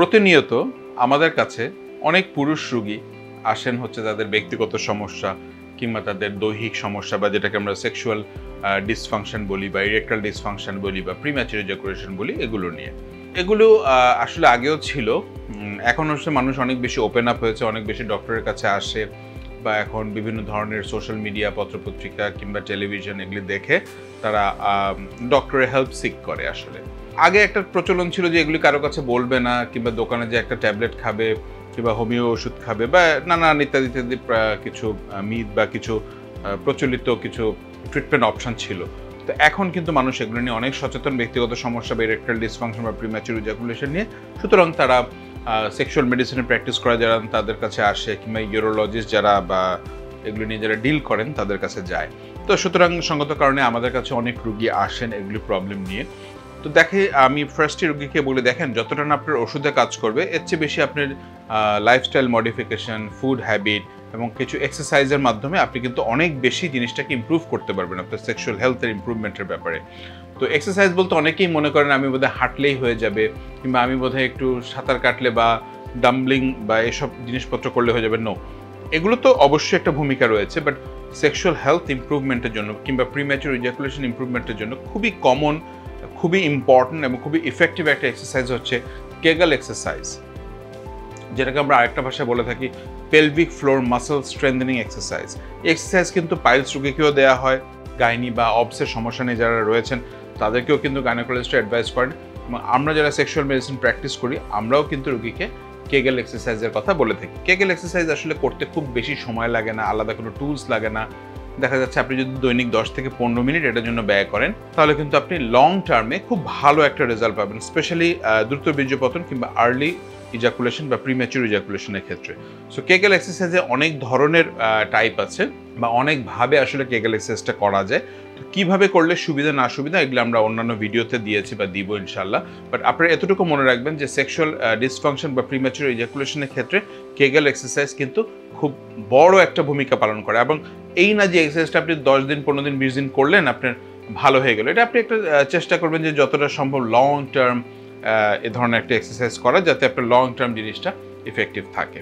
প্রতিনিয়ত আমাদের কাছে অনেক পুরুষ রোগী আসেন হচ্ছে তাদের ব্যক্তিগত সমস্যা কিংবা তাদের দৈহিক সমস্যা বা যেটাকে আমরা সেক্সুয়াল ডিসফাংশন বলি বা ইরেকটাল ডিসফাংশন বলি বা প্রিম্যাচুর ইজাকুলেশন বলি, এগুলো নিয়ে। এগুলো আসলে আগেও ছিল, এখন হচ্ছে মানুষ অনেক বেশি ওপেন আপ হয়েছে, অনেক বেশি ডক্টরের কাছে আসে বা এখন বিভিন্ন ধরনের সোশ্যাল মিডিয়া, পত্রপত্রিকা কিংবা টেলিভিশন এগুলি দেখে তারা ডক্টরের হেল্প সিক করে। আসলে আগে একটা প্রচলন ছিল যে এগুলি কারো কাছে বলবে না, কিংবা দোকানে যে একটা ট্যাবলেট খাবে কিংবা হোমিও ওষুধ খাবে বা নানান ইত্যাদি ইত্যাদি কিছু মিথ বা কিছু প্রচলিত কিছু ট্রিটমেন্ট অপশন ছিল। তো এখন কিন্তু মানুষ এগুলো নিয়ে অনেক সচেতন, ব্যক্তিগত সমস্যা বা ইরেকটাল ডিসফাংশন বা প্রিম্যাচুর ইজাকুলেশন নিয়ে। সুতরাং তারা সেক্সুয়াল মেডিসিনে প্র্যাকটিস করা যারা তাদের কাছে আসে, কিংবা ইউরোলজিস্ট যারা বা এগুলো নিয়ে যারা ডিল করেন তাদের কাছে যায়। তো সুতরাং সঙ্গত কারণে আমাদের কাছে অনেক রুগী আসেন এগুলি প্রবলেম নিয়ে। তো আমি ফার্স্টে রুগীকে বলে দেখেন যতটা না আপনার ওষুধে কাজ করবে এর চেয়ে বেশি আপনার লাইফস্টাইল মডিফিকেশন, ফুড হ্যাবিট এবং কিছু এক্সারসাইজের মাধ্যমে আপনি কিন্তু অনেক বেশি জিনিসটাকে ইমপ্রুভ করতে পারবেন আপনার সেক্সুয়াল হেলথের ইমপ্রুভমেন্টের ব্যাপারে। তো এক্সারসাইজ বলতে অনেকেই মনে করেন আমি বোধহয় হাঁটলেই হয়ে যাবে, কিংবা আমি বোধহয় একটু সাঁতার কাটলে বা ডাম্বলিং বা এসব জিনিসপত্র করলে হয়ে যাবে। নো, এগুলো তো অবশ্যই একটা ভূমিকা রয়েছে, বাট সেক্সুয়াল হেলথ ইমপ্রুভমেন্টের জন্য কিংবা প্রিম্যাচুর ইজাকুলেশন ইমপ্রুভমেন্টের জন্য খুবই কমন, খুবই ইম্পর্টেন্ট এবং খুবই ইফেক্টিভ একটা এক্সারসাইজ হচ্ছে কেগেল এক্সারসাইজ, যেটাকে আমরা আরেকটা ভাষায় বলে থাকি pelvic floor muscle strengthening exercise. এই এক্সারসাইজ কিন্তু পাইলস রোগীকেও দেওয়া হয়, গাইনি বা অবসের সমস্যা নিয়ে যারা রয়েছেন তাদেরকেও কিন্তু গাইনোকোলজিস্ট অ্যাডভাইস করেন। এবং আমরা যারা সেক্সুয়াল মেডিসিন প্র্যাকটিস করি আমরাও কিন্তু রোগীকে কেগেল এক্সারসাইজের কথা বলে থাকি। কেগেল এক্সারসাইজ আসলে করতে খুব বেশি সময় লাগে না, আলাদা কোনো টুলস লাগে না। দেখা যাচ্ছে আপনি যদি দৈনিক 10 থেকে 15 মিনিট এটার জন্য ব্যয় করেন তাহলে কিন্তু আপনি লং টার্মে খুব ভালো একটা রেজাল্ট পাবেন, স্পেশালি দ্রুত বীর্যপতন কিংবা আর্লি ইজাকুলেশন বা প্রিম্যাচুর ইজাকুলেশনের ক্ষেত্রে। সো কেগেল এক্সারসাইজে অনেক ধরনের টাইপ আছে বা অনেকভাবে আসলে কেগেল এক্সারসাইজটা করা যায়। তো কীভাবে করলে সুবিধা না সুবিধা এগুলো আমরা অন্যান্য ভিডিওতে দিয়েছি বা দিব ইনশাল্লাহ। বাট আপনারা এতটুকু মনে রাখবেন যে সেক্সুয়াল ডিসফাংশন বা প্রিম্যাচুর ইজাকুলেশনের ক্ষেত্রে কেগেল এক্সারসাইজ কিন্তু খুব বড় একটা ভূমিকা পালন করে। এবং এই না যে এক্সারসাইজটা আপনি 10 দিন, 15 দিন, 20 দিন করলেন আপনার ভালো হয়ে গেল, এটা আপনি একটা চেষ্টা করবেন যে যতটা সম্ভব লং টার্ম এ ধরনের একটা এক্সারসাইজ করা, যাতে আপনার লং টার্ম জিনিসটা ইফেক্টিভ থাকে।